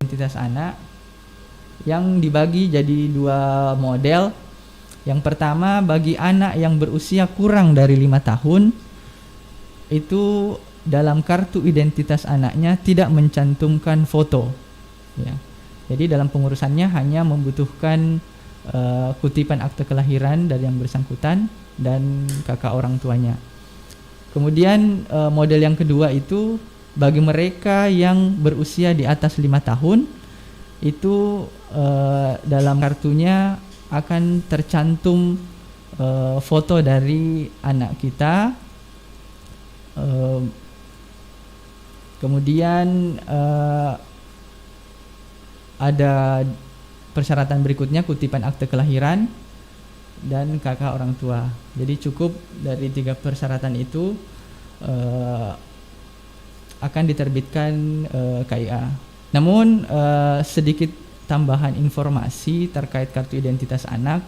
identitas anak yang dibagi jadi 2 model. Yang pertama, bagi anak yang berusia kurang dari 5 tahun, itu dalam kartu identitas anaknya tidak mencantumkan foto, ya. Jadi dalam pengurusannya hanya membutuhkan kutipan akte kelahiran dari yang bersangkutan dan kakak orang tuanya. Kemudian model yang kedua itu bagi mereka yang berusia di atas 5 tahun, itu dalam kartunya akan tercantum foto dari anak kita. Kemudian ada persyaratan berikutnya, kutipan akte kelahiran dan kakak orang tua. Jadi cukup dari 3 persyaratan itu akan diterbitkan KIA. Namun sedikit tambahan informasi terkait kartu identitas anak,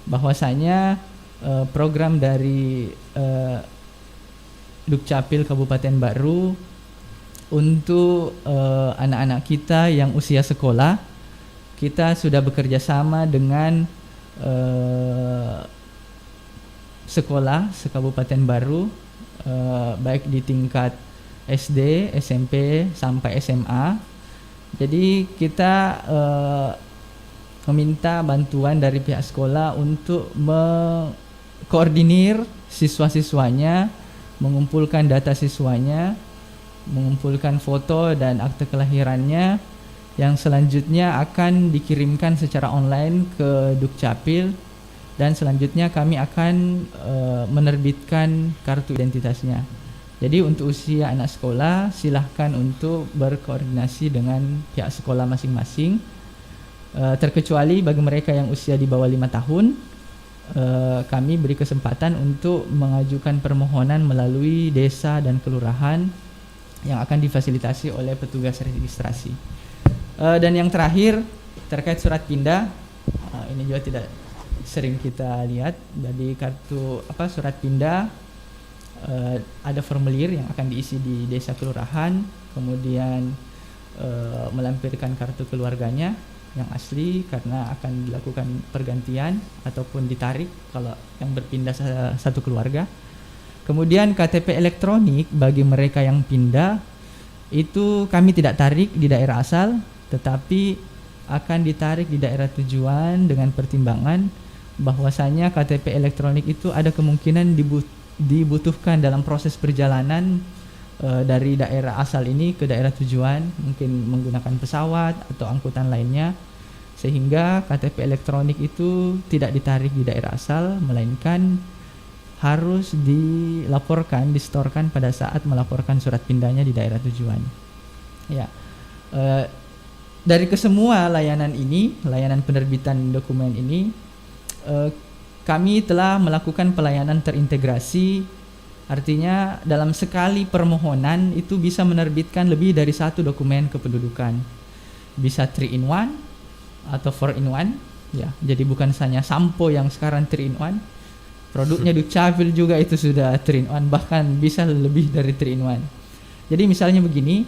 bahwasanya program dari Dukcapil Kabupaten Baru untuk anak-anak kita yang usia sekolah, kita sudah bekerja sama dengan sekolah se-Kabupaten Baru, baik di tingkat SD, SMP sampai SMA. Jadi kita meminta bantuan dari pihak sekolah untuk mengkoordinir siswa-siswanya, mengumpulkan data siswanya, mengumpulkan foto dan akte kelahirannya, yang selanjutnya akan dikirimkan secara online ke Dukcapil, dan selanjutnya kami akan menerbitkan kartu identitasnya. Jadi untuk usia anak sekolah, silahkan untuk berkoordinasi dengan pihak sekolah masing-masing. Terkecuali bagi mereka yang usia di bawah 5 tahun, kami beri kesempatan untuk mengajukan permohonan melalui desa dan kelurahan yang akan difasilitasi oleh petugas registrasi. Dan yang terakhir terkait surat pindah, ini juga tidak sering kita lihat. Jadi kartu surat pindah, ada formulir yang akan diisi di desa kelurahan, kemudian melampirkan kartu keluarganya yang asli karena akan dilakukan pergantian ataupun ditarik kalau yang berpindah satu keluarga. Kemudian KTP elektronik bagi mereka yang pindah itu kami tidak tarik di daerah asal, tetapi akan ditarik di daerah tujuan dengan pertimbangan bahwasanya KTP elektronik itu ada kemungkinan dibutuhkan dalam proses perjalanan dari daerah asal ini ke daerah tujuan, mungkin menggunakan pesawat atau angkutan lainnya, sehingga KTP elektronik itu tidak ditarik di daerah asal, melainkan harus dilaporkan, distorkan pada saat melaporkan surat pindahnya di daerah tujuan. Ya, dari kesemua layanan ini, layanan penerbitan dokumen ini, kami telah melakukan pelayanan terintegrasi. Artinya dalam sekali permohonan itu bisa menerbitkan lebih dari 1 dokumen kependudukan. Bisa 3-in-1 atau 4-in-1, ya. Jadi bukan hanya Sampo yang sekarang 3-in-1. Produknya Dukcapil juga itu sudah 3-in-1, bahkan bisa lebih dari 3-in-1. Jadi misalnya begini,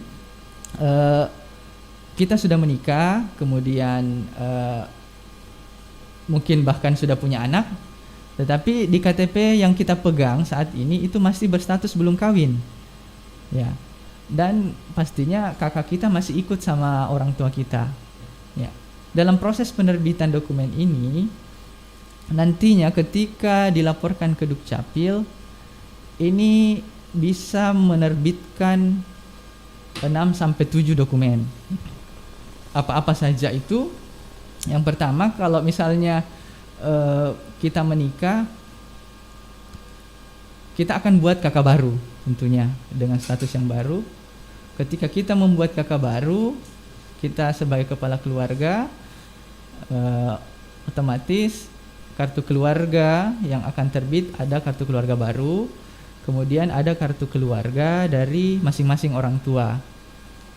kita sudah menikah, kemudian mungkin bahkan sudah punya anak, tetapi di KTP yang kita pegang saat ini itu masih berstatus belum kawin, ya. Dan pastinya kakak kita masih ikut sama orang tua kita, ya. Dalam proses penerbitan dokumen ini, nantinya ketika dilaporkan ke Dukcapil, ini bisa menerbitkan 6-7 dokumen. Apa-apa saja itu? Yang pertama, kalau misalnya kita menikah, kita akan buat kakak baru tentunya dengan status yang baru. Ketika kita membuat kakak baru, kita sebagai kepala keluarga otomatis kartu keluarga yang akan terbit, ada kartu keluarga baru, kemudian ada kartu keluarga dari masing-masing orang tua,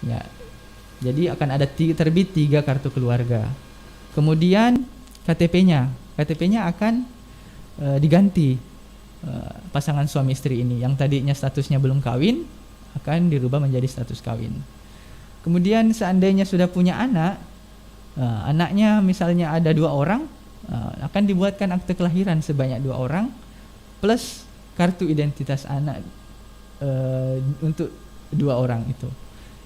ya. Jadi akan ada terbit 3 kartu keluarga. Kemudian KTP-nya akan diganti. Pasangan suami istri ini yang tadinya statusnya belum kawin akan dirubah menjadi status kawin. Kemudian seandainya sudah punya anak, anaknya misalnya ada 2 orang, akan dibuatkan akte kelahiran sebanyak 2 orang plus kartu identitas anak untuk 2 orang itu.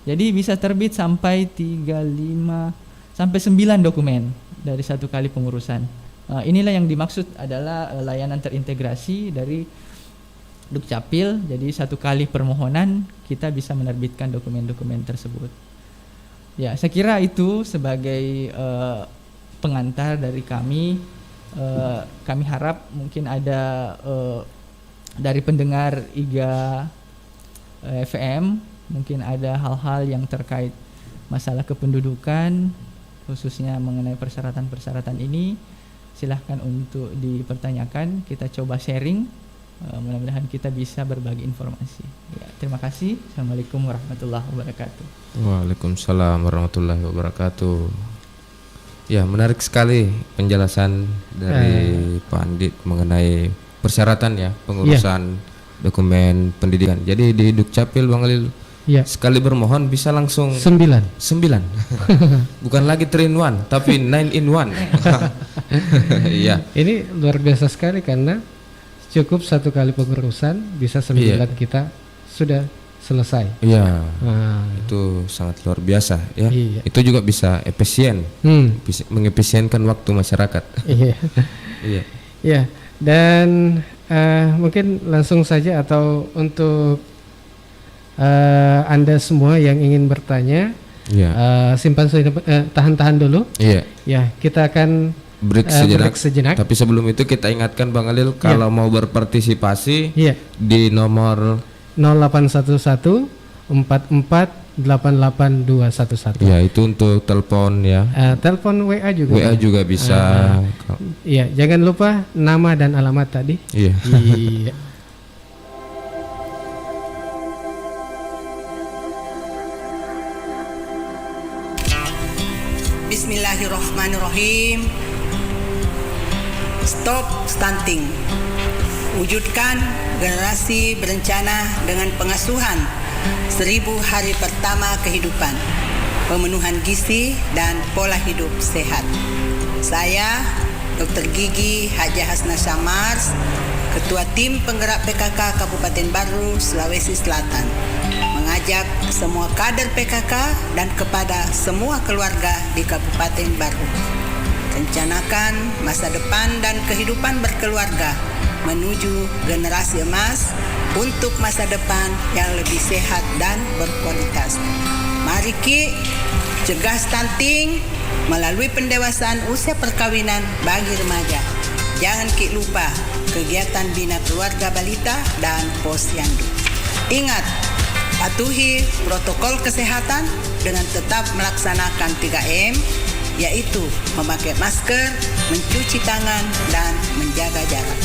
Jadi bisa terbit sampai 3, 5 sampai 9 dokumen dari satu kali pengurusan. Inilah yang dimaksud adalah layanan terintegrasi dari Dukcapil. Jadi satu kali permohonan kita bisa menerbitkan dokumen-dokumen tersebut. Ya, saya kira itu sebagai pengantar dari kami. Kami harap mungkin ada dari pendengar IGA FM, mungkin ada hal-hal yang terkait masalah kependudukan, khususnya mengenai persyaratan-persyaratan ini. Silahkan untuk dipertanyakan, kita coba sharing, mudah-mudahan kita bisa berbagi informasi. Ya, terima kasih. Assalamualaikum warahmatullahi wabarakatuh. Waalaikumsalam warahmatullahi wabarakatuh. Ya, menarik sekali penjelasan dari Pak Andit mengenai persyaratan ya pengurusan dokumen pendidikan. Jadi di Dukcapil Bang Khalil, sekali bermohon bisa langsung 9. Bukan lagi 3 in 1 tapi 9 in 1. Iya. Ini luar biasa sekali karena cukup satu kali pengurusan bisa 9 kita sudah selesai. Iya. Itu sangat luar biasa ya. Iya. Itu juga bisa efisien. Bisa mengefisienkan waktu masyarakat. Iya. Iya. Iya. Dan mungkin langsung saja atau untuk Anda semua yang ingin bertanya, simpan tahan-tahan dulu. Iya. Ya, kita akan break sejenak. Tapi sebelum itu kita ingatkan Bang Khalil kalau mau berpartisipasi di nomor 0811 4488 211. Ya, itu untuk telepon ya. Telepon WA juga. WA juga bisa. Iya, jangan lupa nama dan alamat tadi. Iya. Iya. Bismillahirrahmanirrahim. Stop stunting. Wujudkan generasi berencana dengan pengasuhan 1000 hari pertama kehidupan, pemenuhan gizi dan pola hidup sehat. Saya Dr. Gigi Haja Hasna Syamars, Ketua Tim Penggerak PKK Kabupaten Baru, Sulawesi Selatan, mengajak semua kader PKK dan kepada semua keluarga di Kabupaten Baru. Rencanakan masa depan dan kehidupan berkeluarga menuju generasi emas untuk masa depan yang lebih sehat dan berkualitas. Mari Ki, cegah stunting melalui pendewasaan usia perkawinan bagi remaja. Jangan Ki lupa kegiatan bina keluarga balita dan posyandu. Ingat, patuhi protokol kesehatan dengan tetap melaksanakan 3M, yaitu memakai masker, mencuci tangan, dan menjaga jarak.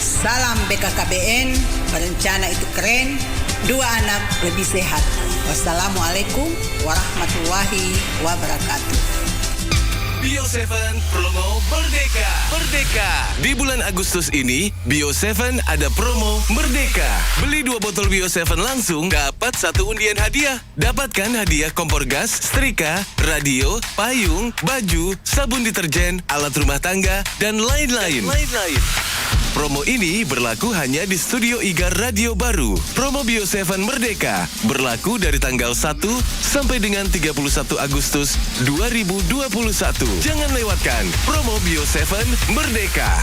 Salam BKKBN, berencana itu keren, 2 anak lebih sehat. Wassalamualaikum warahmatullahi wabarakatuh. Bio7 promo Merdeka. Di bulan Agustus ini, Bio7 ada promo Merdeka. Beli 2 botol Bio7 langsung, dapat 1 undian hadiah. Dapatkan hadiah kompor gas, setrika, radio, payung, baju, sabun deterjen, alat rumah tangga, dan lain-lain. Promo ini berlaku hanya di Studio IGA Radio Baru. Promo Bio7 Merdeka berlaku dari tanggal 1 sampai dengan 31 Agustus 2021. Jangan lewatkan promo Bio7 Merdeka.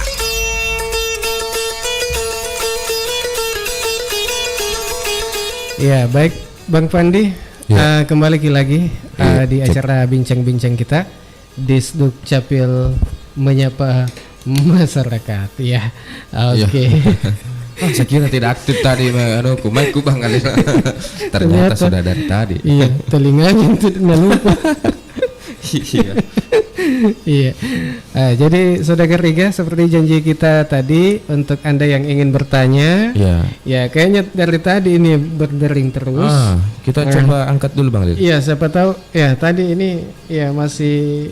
Ya, baik Bang Pandi, kembali lagi di acara bincang-bincang kita di Dukcapil menyapa masyarakat ya. Oke. Saya kira tidak aktif tadi mic-ku Bang Khalil. Ternyata sudah dari tadi. Iya, telinganya tidak lupa. Iya. Jadi Saudara Riga, seperti janji kita tadi, untuk Anda yang ingin bertanya, ya kayaknya dari tadi ini berdering terus. Kita coba angkat dulu Bang Khalil. Iya, siapa tahu ya tadi ini ya masih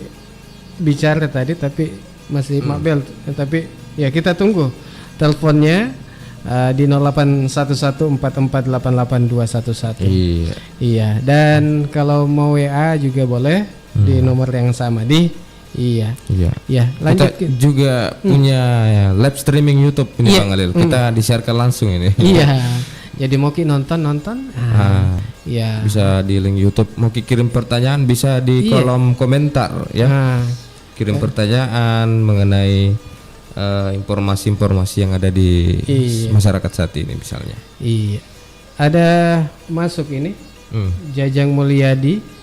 bicara tadi tapi masih mabel, tapi ya kita tunggu teleponnya di 081144882211. Iya. Iya, dan kalau mau WA juga boleh di nomor yang sama iya. Ya, lanjut. Kita juga punya live streaming YouTube ini Bang Alil. Kita di-sharekan langsung ini. Iya. Jadi mau nonton. Iya. Bisa di link YouTube. Mau kirim pertanyaan bisa di kolom komentar ya. Kirim pertanyaan mengenai informasi-informasi yang ada di masyarakat saat ini misalnya. Iya. Ada masuk ini. Jajang Mulyadi.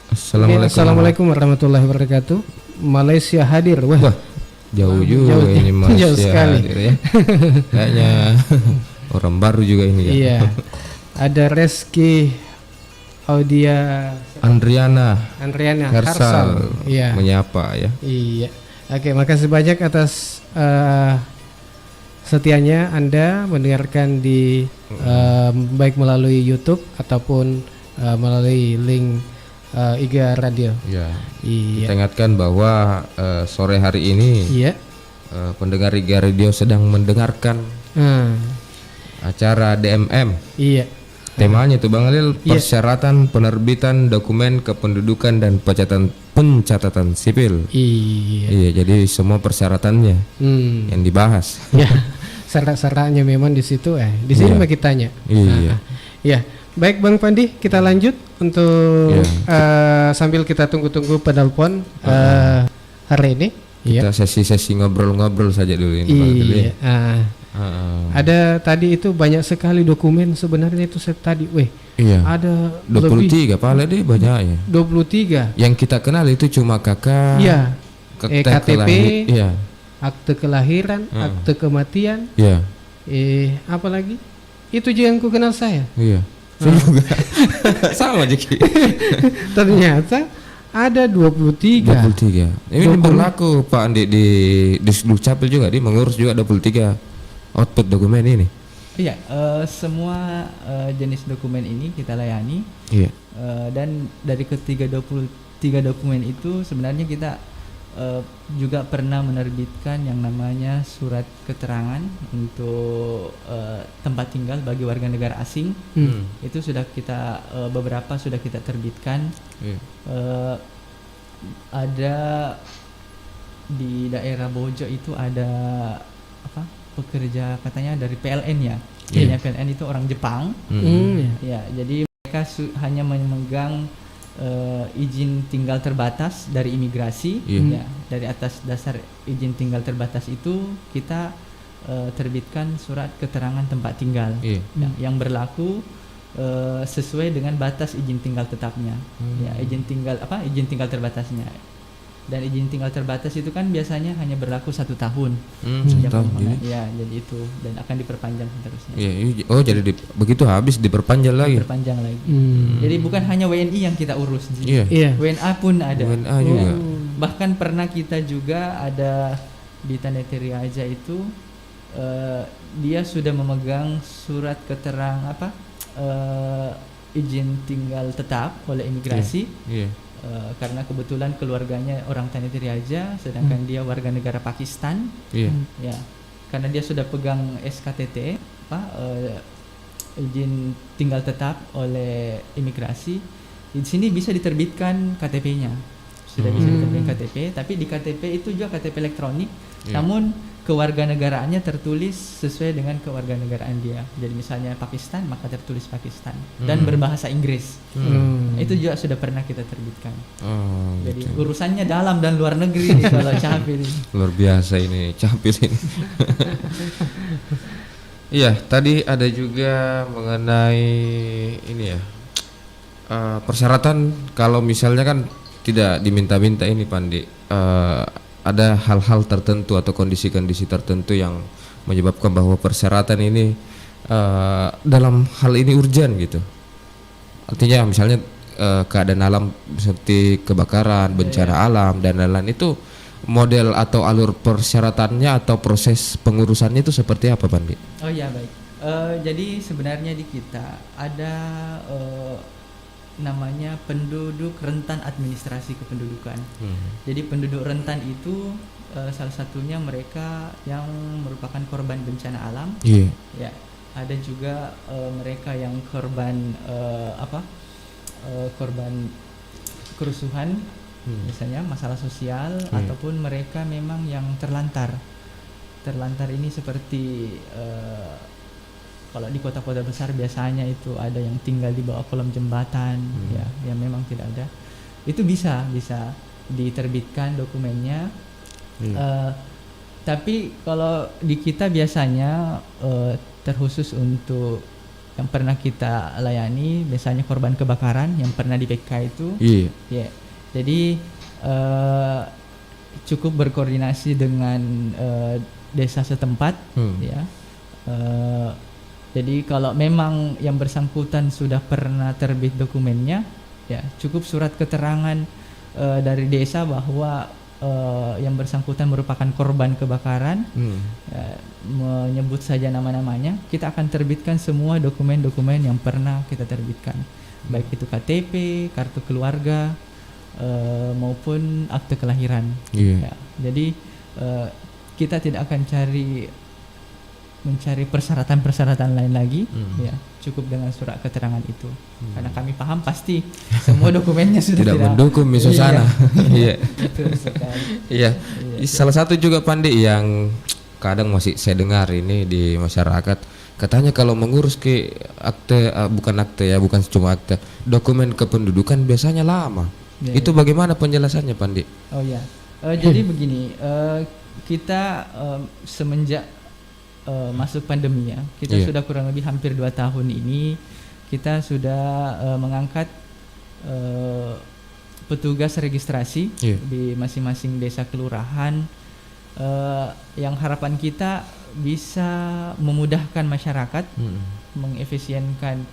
Assalamualaikum warahmatullahi wabarakatuh. Malaysia hadir. Wah, jauh juga ini Malaysia. Jauh sekali. Hadir ya. Kayaknya orang baru juga ini ya. Iya. Ada Reski Audia Andriana Harsal. Iya. Menyapa ya. Iya. Oke, makasih banyak atas setianya Anda mendengarkan di baik melalui YouTube ataupun melalui link IGA Radio. Iya. Iya. Kita ingatkan bahwa sore hari ini pendengar IGA Radio sedang mendengarkan acara DMM. Iya. Temanya itu Bang Alil, persyaratan penerbitan dokumen kependudukan dan pencatatan sipil. Iya, jadi semua persyaratannya yang dibahas. Ya, syarat-syaratnya memang di situ di sini mah kitanya. Iya. Ya, baik Bang Pandi, kita lanjut untuk sambil kita tunggu-tunggu penelpon hari ini. Kita sesi-sesi ngobrol-ngobrol saja dulu ini. Iya. Ada tadi itu banyak sekali dokumen sebenarnya itu tadi. Iya. Ada 23 paling deh banyak ya. 23. Yang kita kenal itu cuma kakak. Iya. KTP. Iya. Akte kelahiran, akte kematian. Iya. Apa lagi? Itu juga yang ku kenal saya. Iya. Saya juga. Sama Jeki. Ternyata ada 23. Ini berlaku Pak Andi di Dukcapil juga, dia mengurus juga 23 output dokumen ini. Iya, semua jenis dokumen ini kita layani. Iya. Dan dari ketiga 23 dokumen itu sebenarnya kita juga pernah menerbitkan yang namanya surat keterangan untuk tempat tinggal bagi warga negara asing. Itu sudah kita beberapa sudah kita terbitkan. Ada di daerah Bojo itu ada pekerja katanya dari PLN ya. PLN itu orang Jepang. Ya, jadi mereka hanya memegang izin tinggal terbatas dari imigrasi. Ya, dari atas dasar izin tinggal terbatas itu kita terbitkan surat keterangan tempat tinggal yang berlaku sesuai dengan batas izin tinggal tetapnya. Ya, izin tinggal terbatasnya. Dan izin tinggal terbatas itu kan biasanya hanya berlaku 1 tahun. Ya, jadi itu dan akan diperpanjang seterusnya. Oh, jadi begitu habis diperpanjang lagi. Jadi bukan hanya WNI yang kita urus. WNA pun ada. WNA juga. Bahkan pernah kita juga ada di Tanetiri aja itu dia sudah memegang surat keterangan izin tinggal tetap oleh imigrasi. Karena kebetulan keluarganya orang Tanetiri aja, sedangkan dia warga negara Pakistan. Ya, karena dia sudah pegang SKTT izin tinggal tetap oleh imigrasi. Di sini bisa diterbitkan KTP-nya. Sudah bisa diterbitkan KTP, tapi di KTP itu juga KTP elektronik. Namun kewarganegaraannya tertulis sesuai dengan kewarganegaraan dia. Jadi misalnya Pakistan, maka tertulis Pakistan dan berbahasa Inggris. Itu juga sudah pernah kita terbitkan. Jadi urusannya dalam dan luar negeri nih kalau Capil. Luar biasa ini Capil ini. Iya, tadi ada juga mengenai ini ya. Persyaratan kalau misalnya kan tidak diminta-minta ini Pandi. Ada hal-hal tertentu atau kondisi-kondisi tertentu yang menyebabkan bahwa persyaratan ini dalam hal ini urgent gitu. Artinya misalnya keadaan alam seperti kebakaran, bencana alam dan lain-lain, itu model atau alur persyaratannya atau proses pengurusannya itu seperti apa Pandi? Oh ya, baik. Jadi sebenarnya di kita ada namanya penduduk rentan administrasi kependudukan. Jadi penduduk rentan itu salah satunya mereka yang merupakan korban bencana alam. Ya, ada juga mereka yang korban korban kerusuhan, misalnya masalah sosial, ataupun mereka memang yang terlantar. Terlantar ini seperti kalau di kota-kota besar biasanya itu ada yang tinggal di bawah kolong jembatan, ya, yang memang tidak ada. Itu bisa diterbitkan dokumennya. Tapi kalau di kita biasanya terkhusus untuk yang pernah kita layani, biasanya korban kebakaran yang pernah di PK itu. Ya. Jadi cukup berkoordinasi dengan desa setempat, ya. Jadi kalau memang yang bersangkutan sudah pernah terbit dokumennya, ya cukup surat keterangan dari desa bahwa yang bersangkutan merupakan korban kebakaran, menyebut saja nama-namanya, kita akan terbitkan semua dokumen-dokumen yang pernah kita terbitkan, baik itu KTP, kartu keluarga, maupun akte kelahiran. Ya, jadi kita tidak akan mencari persyaratan-persyaratan lain lagi, ya cukup dengan surat keterangan itu, karena kami paham pasti semua dokumennya sudah tidak mendukung misalnya. Iya. Betul sekali. Iya. Salah satu juga Pandi yang kadang masih saya dengar ini di masyarakat, katanya kalau mengurus ke akte, bukan cuma akte, dokumen kependudukan biasanya lama. Itu bagaimana penjelasannya Pandi? Oh ya, jadi begini, kita semenjak masuk pandemi, ya, kita sudah kurang lebih hampir 2 tahun ini kita sudah mengangkat petugas registrasi di masing-masing desa kelurahan, yang harapan kita bisa memudahkan masyarakat, mengefisienkan,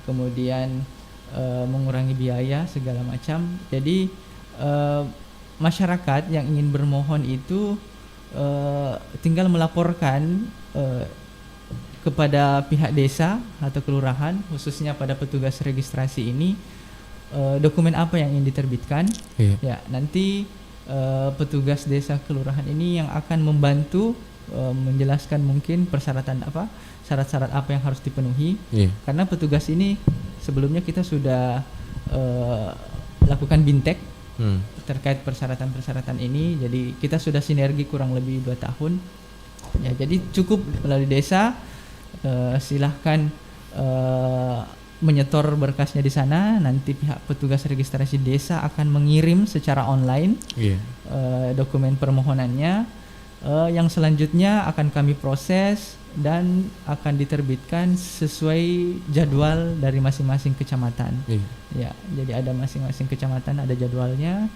kemudian mengurangi biaya segala macam. Jadi masyarakat yang ingin bermohon itu tinggal melaporkan kepada pihak desa atau kelurahan, khususnya pada petugas registrasi ini, dokumen apa yang ingin diterbitkan. Ya, nanti petugas desa kelurahan ini yang akan membantu menjelaskan mungkin syarat-syarat apa yang harus dipenuhi. Karena petugas ini sebelumnya kita sudah lakukan bintek terkait persyaratan-persyaratan ini, jadi kita sudah sinergi kurang lebih 2 tahun. Ya, jadi cukup melalui desa, silahkan menyetor berkasnya di sana. Nanti pihak petugas registrasi desa akan mengirim secara online dokumen permohonannya, yang selanjutnya akan kami proses dan akan diterbitkan sesuai jadwal dari masing-masing kecamatan. Ya, jadi ada masing-masing kecamatan ada jadwalnya.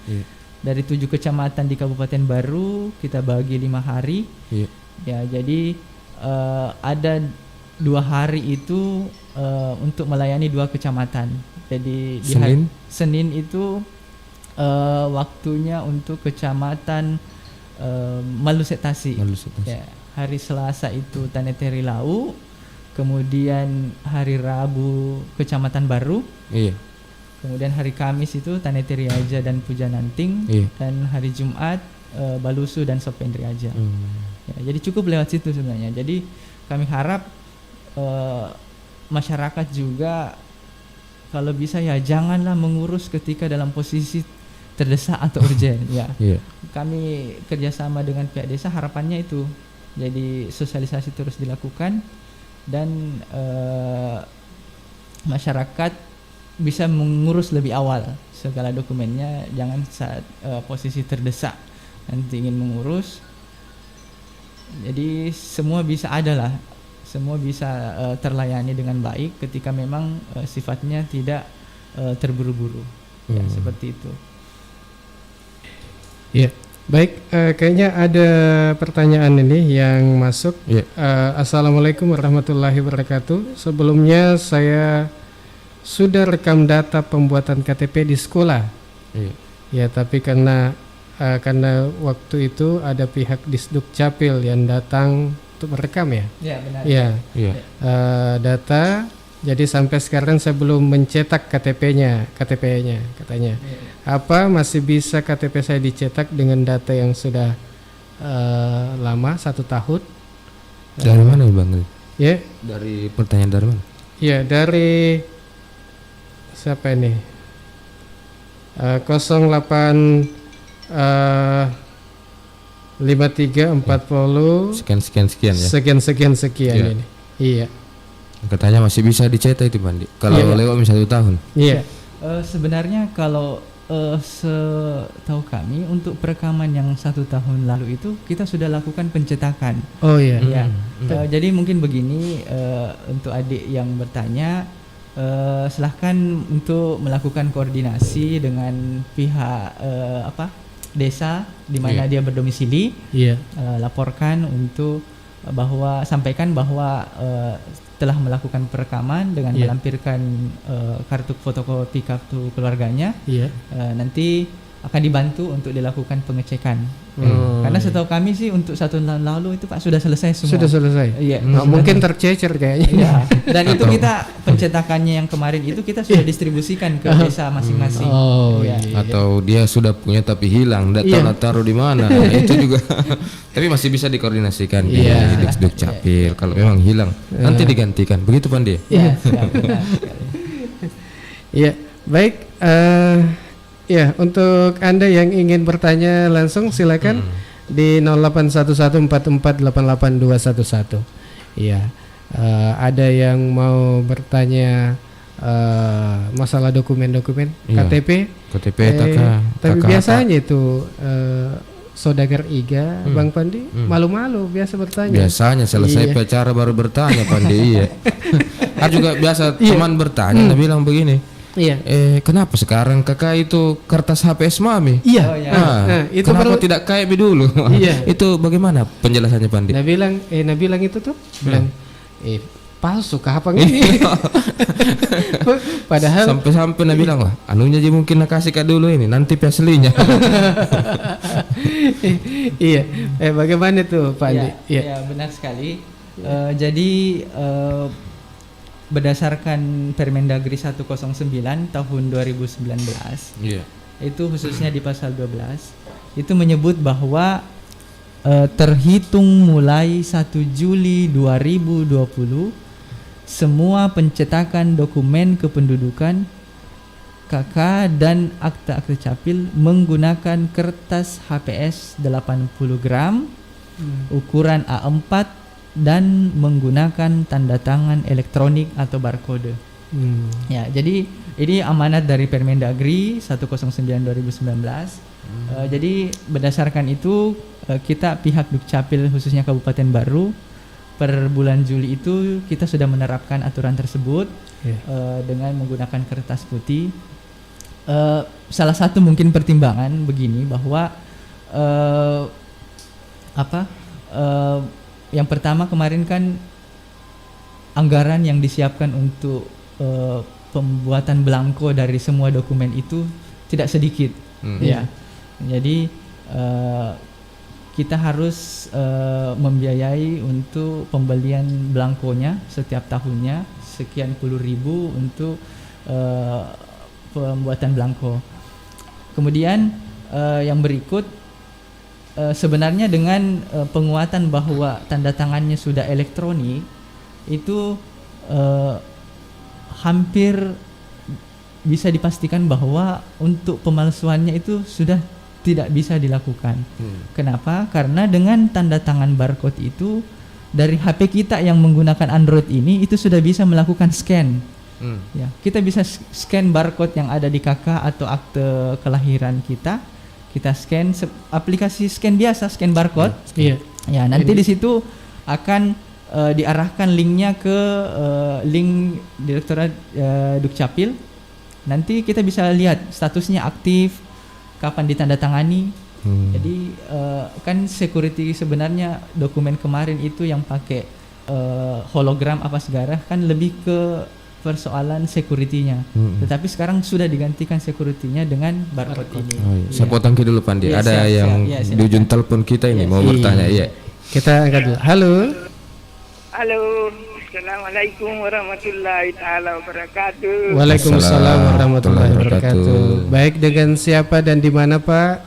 Dari 7 kecamatan di Kabupaten Baru kita bagi 5 hari. Ya, jadi ada 2 hari itu untuk melayani 2 kecamatan. Jadi di Senin itu waktunya untuk kecamatan Malusetasi. Ya, hari Selasa itu Taneteri Lau, kemudian hari Rabu Kecamatan Baru, kemudian hari Kamis itu Taneteri Aja dan Pujananting, dan hari Jumat Balusu dan Sopendri Aja. Ya, jadi cukup lewat situ sebenarnya. Jadi kami harap masyarakat juga kalau bisa ya janganlah mengurus ketika dalam posisi terdesak atau urgen. Ya, kami kerjasama dengan pihak desa, harapannya itu. Jadi sosialisasi terus dilakukan dan masyarakat bisa mengurus lebih awal segala dokumennya, jangan saat posisi terdesak nanti ingin mengurus. Jadi semua bisa semua bisa terlayani dengan baik ketika memang sifatnya tidak terburu-buru. Ya, seperti itu. Ya. Baik, kayaknya ada pertanyaan ini yang masuk. Assalamualaikum warahmatullahi wabarakatuh. Sebelumnya saya sudah rekam data pembuatan KTP di sekolah. Ya, tapi karena waktu itu ada pihak Disduk Capil yang datang untuk merekam ya. Ya, benar. Data. Jadi sampai sekarang saya belum mencetak KTP-nya katanya. Apa masih bisa KTP saya dicetak dengan data yang sudah lama 1 tahun. Dari mana Bang? Ya, Dari pertanyaan dari mana? ya dari siapa ini? 08 5340 Sekian ya. sekian Iya. ini. Iya. Katanya masih bisa dicetak itu Bandi. Kalau Iya. lewat misalnya 1 tahun. Iya. Sebenarnya kalau setahu kami untuk perekaman yang 1 tahun lalu itu kita sudah lakukan pencetakan. Oh iya. Ya. Jadi mungkin begini, untuk adik yang bertanya, silahkan untuk melakukan koordinasi dengan pihak desa di mana dia berdomisili. Iya. Laporkan untuk sampaikan bahwa telah melakukan perekaman dengan Iya. melampirkan kartu fotokopi kartu keluarganya. Iya. Nanti akan dibantu untuk dilakukan pengecekan. Oh, Karena iya. setahu kami sih untuk 1 tahun lalu itu Pak sudah selesai semua. Sudah selesai. Iya. Nah, mungkin tercecer kayaknya. Iya. Dan itu kita pencetakannya yang kemarin itu kita sudah distribusikan ke desa masing-masing. Oh Iya. iya. Atau dia sudah punya tapi hilang, enggak tahu Iya. nak taruh di mana. Itu juga. Tapi masih bisa dikoordinasikan Iya. di Dukcapil. Kalau memang hilang, nanti digantikan. Begitu Pandi. Iya, siap, benar sekali. Iya, baik. Ya, untuk Anda yang ingin bertanya langsung silakan di 081144882211. Iya. Ada yang mau bertanya masalah dokumen-dokumen Iya. KTP. KTP Tapi biasanya itu saudagar Iga, Bang Pandi malu-malu biasa bertanya. Biasanya selesai Iya. acara baru bertanya Pandi. Iya. Ada juga biasa teman bertanya, dia bilang begini. Iya. Kenapa sekarang kakak itu kertas HPS mami? Iya. Oh, iya. Itu Kenapa perlu tidak kayak dulu? Iya. Itu bagaimana penjelasannya Pandi? Nah bilang itu tuh bilang palsu kah apa ini? Padahal Sampai-sampai dia bilang wah anunya aja mungkin nak kasih kak dulu ini nanti aslinya. iya. Bagaimana tuh Pak Andi? Iya, ya, benar sekali. Jadi berdasarkan Permendagri 109 tahun 2019 Iya. itu khususnya di pasal 12 itu menyebut bahwa terhitung mulai 1 Juli 2020 semua pencetakan dokumen kependudukan KK dan akta-akta capil menggunakan kertas HPS 80 gram ukuran A4 dan menggunakan tanda tangan elektronik atau barcode. Ya, jadi ini amanat dari Permendagri 109 2019. Jadi berdasarkan itu kita pihak Dukcapil khususnya Kabupaten Baru per bulan Juli itu kita sudah menerapkan aturan tersebut dengan menggunakan kertas putih. Salah satu mungkin pertimbangan begini bahwa yang pertama kemarin kan anggaran yang disiapkan untuk pembuatan belangko dari semua dokumen itu tidak sedikit, ya. Jadi kita harus membiayai untuk pembelian belangkonya setiap tahunnya sekian puluh ribu untuk pembuatan belangko. Kemudian yang berikut sebenarnya dengan penguatan bahwa tanda tangannya sudah elektronik itu hampir bisa dipastikan bahwa untuk pemalsuannya itu sudah tidak bisa dilakukan. Kenapa? Karena dengan tanda tangan barcode itu dari HP kita yang menggunakan Android ini itu sudah bisa melakukan scan. Ya, kita bisa scan barcode yang ada di KK atau akte kelahiran kita. Kita scan aplikasi scan biasa, scan barcode. Iya. Ya, nanti di situ akan diarahkan linknya ke link Direktorat Dukcapil. Nanti kita bisa lihat statusnya aktif, kapan ditandatangani. Jadi kan security sebenarnya dokumen kemarin itu yang pakai hologram apa segala kan lebih ke persoalan security-nya. Tetapi sekarang sudah digantikan security-nya dengan barcode ini. Oh, iya. Saya potong ke dulu Pandi. Iya, Ada siap, yang siap. di ujung telepon kita ini mau Iya. bertanya. Iya. Kita angkat dulu. Halo. Halo, Assalamualaikum warahmatullahi taala wabarakatuh. Waalaikumsalam warahmatullahi warahmatullahi wabarakatuh. wabarakatuh. Baik, dengan siapa dan di mana Pak?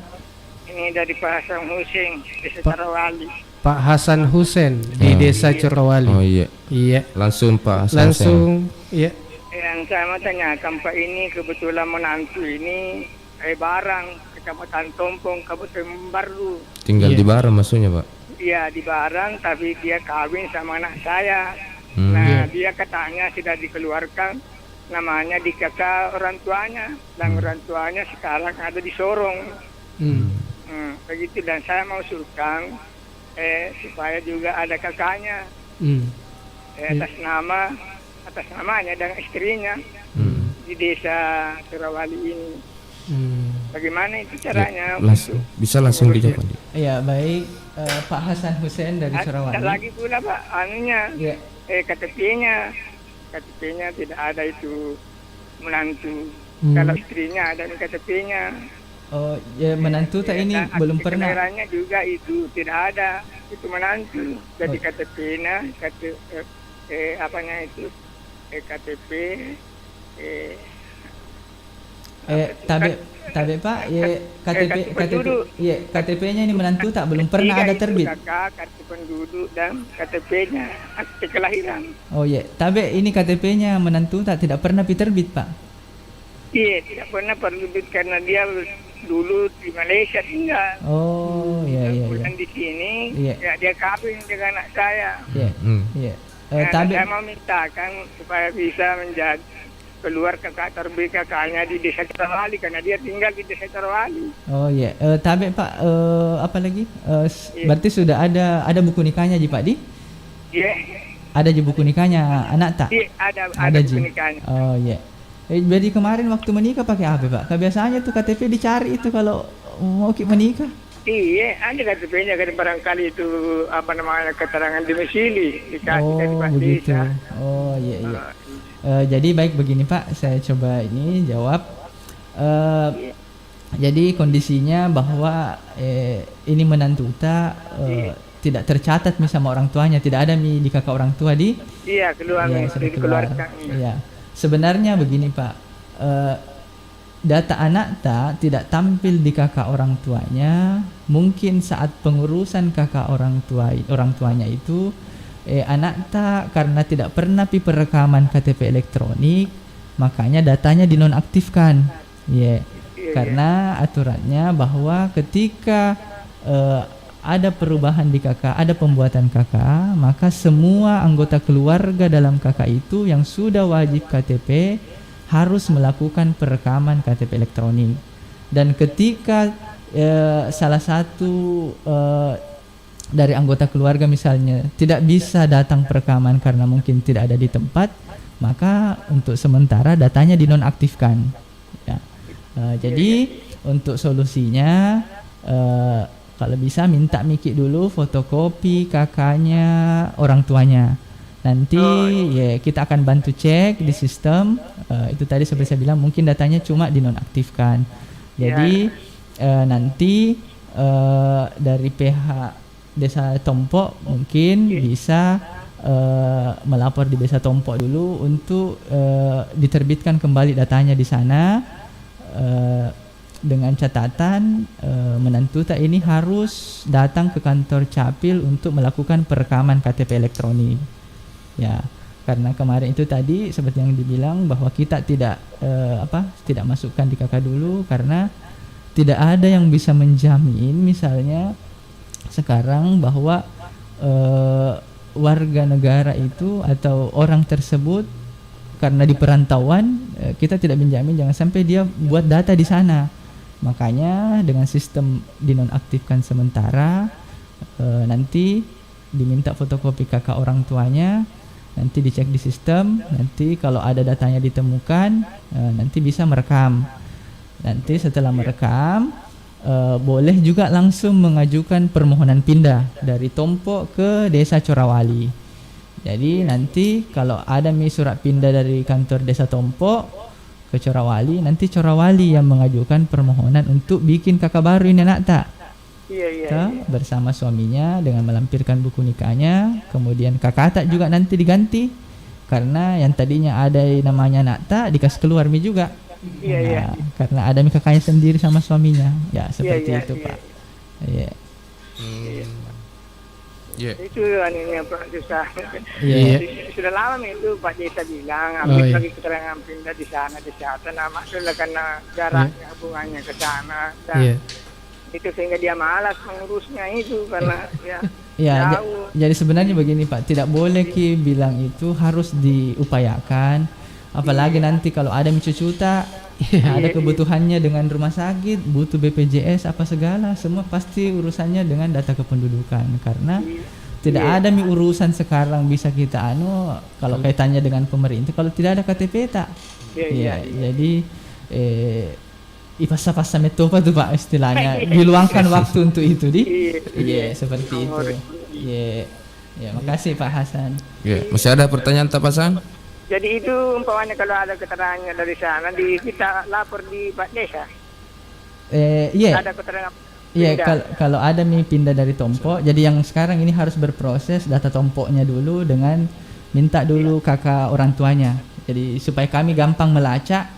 ini dari Pak Hasan Hussein Desa Pak- Tarawali. Pak Hasan Hussein di Desa Corawali. Oh iya. Iya. Langsung Pak Hasan. Langsung iya. Yang saya mau tanyakan Pak, ini kebetulan menantu ini Barang, Kecamatan Tompong, Kabupaten Baru. Tinggal Iya. di Barang maksudnya, Pak. Iya di Barang, tapi dia kawin sama anak saya. Hmm. Nah dia katanya sudah dikeluarkan namanya di kakak orang tuanya, dan orang tuanya sekarang ada di Sorong. Begitu, dan saya mau usulkan supaya juga ada kakaknya atas namanya dan istrinya di Desa Tarawali ini. Bagaimana itu caranya? Bisa langsung dijawab. Andi. Ya baik, Pak Hasan Hussein dari Ada Corawali. lagi pula Pak, anunya Ya. KTP-nya tidak ada itu menantu. Kalau istrinya ada KTP-nya. Oh, ya menantu tak ini Dan belum akte pernah. kelahirannya juga itu tidak ada, itu menantu. Jadi KTP-nya, KTP, Tabe Pak, ya KTP-nya ini menantu tak belum pernah Tiga ada itu terbit. kakak, kartu penduduk dan KTP-nya, akte kelahiran. Oh ya, tabe ini KTP-nya menantu tak tidak pernah terbit Pak. Iya, tidak pernah terbit karena dia dulu di Malaysia tinggal. Oh ya. Kemudian di sini, Iya. ya dia kawin dengan anak saya. Ya. Nah, Tabe saya mau mintakan supaya bisa menjadi keluar kakaknya di Desa Tarawali karena dia tinggal di Desa Tarawali. Oh ya, tabe Pak, apa lagi? Iya. Berarti sudah ada buku nikahnya Ji Pak Di? Iya, Ada ji buku nikahnya anak tak? iya, ada Ji. pernikahannya. Oh ya. Jadi kemarin waktu menikah pakai apa Pak? Kebiasaannya tuh KTP dicari itu kalau mau menikah. Iya, ada KTP-nya kan barangkali itu keterangan domisili dikasih dari Oh Pak begitu. Desa. Oh iya. Jadi baik begini Pak, saya coba ini jawab. Jadi kondisinya bahwa ini menantu tidak tercatat sama orang tuanya, tidak ada di kakak orang tua di. Iya, keluar Iya, sudah keluar. dikeluarkan. Iya. Sebenarnya begini Pak, data anak tak tidak tampil di kakak orang tuanya. Mungkin saat pengurusan kakak orang tuanya itu anak tak karena tidak pernah perekaman KTP elektronik, makanya datanya dinonaktifkan. Ya. Karena aturannya bahwa ketika ada perubahan di kakak, ada pembuatan kakak, maka semua anggota keluarga dalam kakak itu yang sudah wajib KTP harus melakukan perekaman KTP elektronik. Dan ketika salah satu dari anggota keluarga misalnya tidak bisa datang perekaman karena mungkin tidak ada di tempat, maka untuk sementara datanya dinonaktifkan. Ya. Jadi untuk solusinya kalau bisa minta Miki dulu fotokopi kakaknya orang tuanya. Nanti ya kita akan bantu cek di sistem. Itu tadi seperti saya bilang mungkin datanya cuma dinonaktifkan. Jadi nanti dari pihak Desa Tompok mungkin bisa melapor di Desa Tompok dulu untuk diterbitkan kembali datanya di sana. Dengan catatan menantu tak ini harus datang ke kantor Capil untuk melakukan perekaman KTP elektronik. Ya, karena kemarin itu tadi seperti yang dibilang bahwa kita tidak masukkan di kakak dulu karena tidak ada yang bisa menjamin misalnya sekarang bahwa warga negara itu atau orang tersebut karena di perantauan kita tidak menjamin jangan sampai dia buat data di sana. Makanya dengan sistem dinonaktifkan sementara, nanti diminta fotokopi kakak orang tuanya, nanti dicek di sistem, nanti kalau ada datanya ditemukan, nanti bisa merekam. Nanti setelah merekam, boleh juga langsung mengajukan permohonan pindah dari Tompok ke Desa Corawali. Jadi nanti kalau ada surat pindah dari kantor Desa Tompok ke Corawali, nanti Corawali yang mengajukan permohonan untuk bikin kakak baru ini anak tak. Iya. Bersama suaminya dengan melampirkan buku nikahnya, kemudian kakak tak juga nanti diganti karena yang tadinya ada namanya anak tak dikasih keluar juga. Iya. Karena ada kakaknya sendiri sama suaminya. Ya seperti itu Pak. Iya. Iya. Itu aninya Pak susah. Iya. Sudah lama itu Pak Desa bilang Oh, ambil iya. lagi keterangan pindah di sana nama sudah karena jaraknya hubungannya ke sana. Dan Iya. itu sehingga dia malas mengurusnya itu karena ya Ya, jauh. jadi sebenarnya begini Pak, tidak boleh Ki bilang itu harus diupayakan. Apalagi nanti kalau ada micucuta, ada kebutuhannya dengan rumah sakit, butuh BPJS apa segala, semua pasti urusannya dengan data kependudukan. Karena tidak ada urusan sekarang bisa kita kalau kaitannya dengan pemerintah kalau tidak ada KTP tak. Iya. Jadi ipasa-pasa metopa tuh Pak istilahnya, diluangkan waktu untuk itu Iya, seperti itu. Iya. Ya, makasih Pak Hasan. Iya. Masih ada pertanyaan tak Pasang? Jadi itu umpamanya kalau ada keterangannya dari sana kita lapor di Pak Desa. Iya. Ada keterangan. Iya, pindah. kalau ada pindah dari Tompo, jadi yang sekarang ini harus berproses data Tompoknya dulu dengan minta dulu kakak orang tuanya. Jadi supaya kami gampang melacak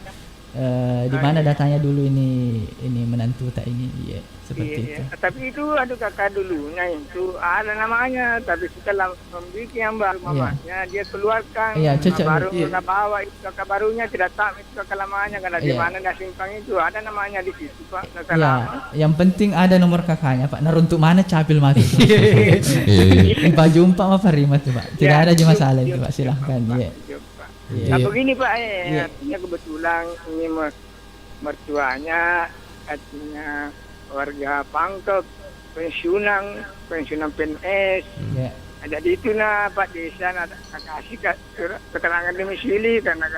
di mana datanya dulu ini menantu tak ini. Iya, seperti itu. Tapi itu ada kakak dulunya itu ada namanya, tapi setelah membuat yang baru mamanya dia keluarkan. Iya, cocok. Baru Iya. kita bawa itu kakak barunya tidak tahu itu kakak lamanya karena di Iya. mana dah simpang itu ada namanya di situ Pak kakak Ya, lama. yang penting ada nomor kakaknya Pak. Nah, untuk mana capil mati? Iya. Jumpa jumpa sama Farima tuh Pak. Tidak Ya, ada aja itu- masalah itu itu Pak. Silahkan. Pak. Iya. Itu, Pak. Iya. Nah begini Pak, Iya. artinya kebetulan ini mertuanya artinya warga Pangkep, pensiunan PNS. Iya. Jadi itu Pak Desa kasih keterangan domisili karena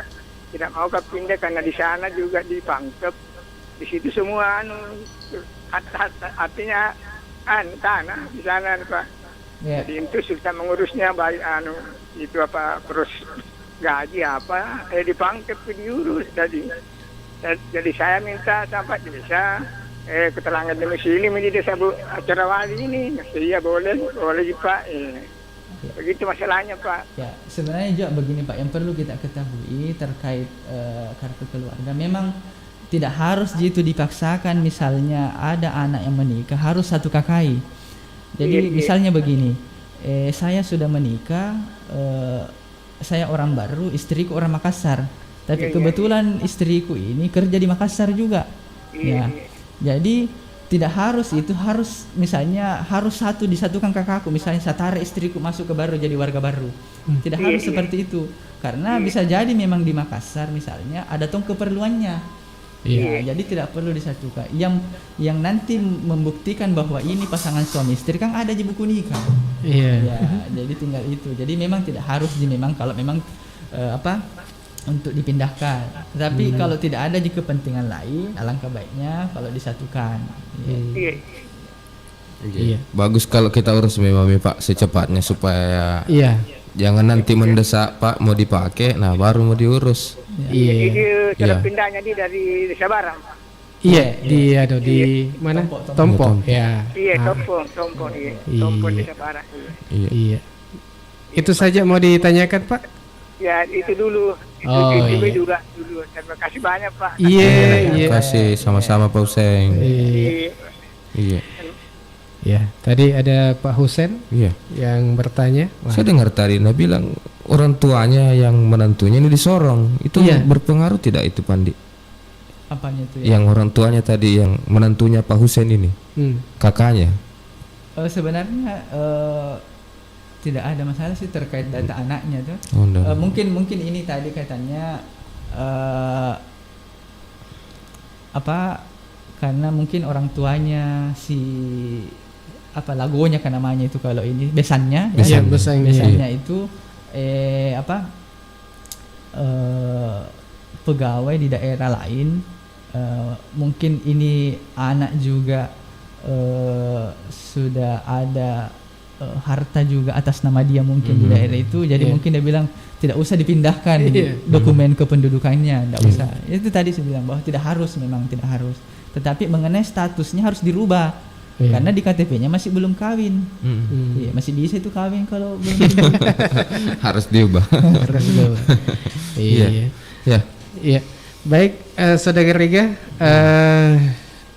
tidak mau pindah karena di sana juga di Pangkep, di situ semua artinya tanah di sana Pak. Iya. Jadi itu susah mengurusnya baik itu apa terus gaji apa di Pangkep diurus tadi. Jadi saya minta sampai desa keterangan domisili menjadi desa acara wali ini. Iya boleh Pak. Begitu masalahnya Pak. Ya, sebenarnya juga begini Pak, yang perlu kita ketahui terkait kartu keluarga. Memang tidak harus itu dipaksakan. Misalnya ada anak yang menikah harus satu KKI. Jadi misalnya begini, saya sudah menikah, saya orang baru, istriku orang Makassar. Tapi kebetulan istriku ini kerja di Makassar juga. Ya, jadi tidak harus itu harus misalnya harus disatukan kakakku. Misalnya saya tarik istriku masuk ke baru jadi warga baru. Tidak harus seperti itu. Karena bisa jadi memang di Makassar misalnya ada keperluannya. Ya, jadi tidak perlu disatukan. Yang nanti membuktikan bahwa ini pasangan suami istri kan ada di buku nikah. Iya. Ya, jadi tinggal itu. Jadi memang tidak harus memang kalau memang untuk dipindahkan. Tapi kalau tidak ada kepentingan lain, alangkah baiknya kalau disatukan. Iya. Bagus kalau kita urus memang Pak secepatnya supaya jangan nanti mendesak Pak mau dipakai, nah baru mau diurus. Iya. Jadi cara pindahnya dari desa Barang. Iya, di mana? Tompo. Ya. Iya, Tompo iya. Tompo desa Barang. Iya. Itu saja mau ditanyakan Pak? Ya itu dulu. Itu juga dulu. Terima kasih banyak Pak. Iya. Terima kasih sama-sama Pak Hussein. Iya. Ya, tadi ada Pak Husen yang bertanya. Saya dengar tadi Nah bilang orang tuanya yang menantunya ini disorong. Itu berpengaruh tidak itu Pandi? Apanya itu ya? Yang orang tuanya tadi yang menantunya Pak Husen ini, kakaknya. Sebenarnya tidak ada masalah sih terkait data anaknya tuh. Mungkin ini tadi kaitannya karena mungkin orang tuanya lagonya kan namanya itu kalau ini besannya itu pegawai di daerah lain. Mungkin ini anak juga sudah ada harta juga atas nama dia mungkin di daerah itu, jadi mungkin dia bilang tidak usah dipindahkan dokumen kependudukannya, tidak usah. Itu tadi saya bilang bahwa tidak harus, tetapi mengenai statusnya harus dirubah karena di KTP-nya masih belum kawin. Masih bisa itu kawin kalau belum harus diubah. Iya. Baik, Saudara Riga,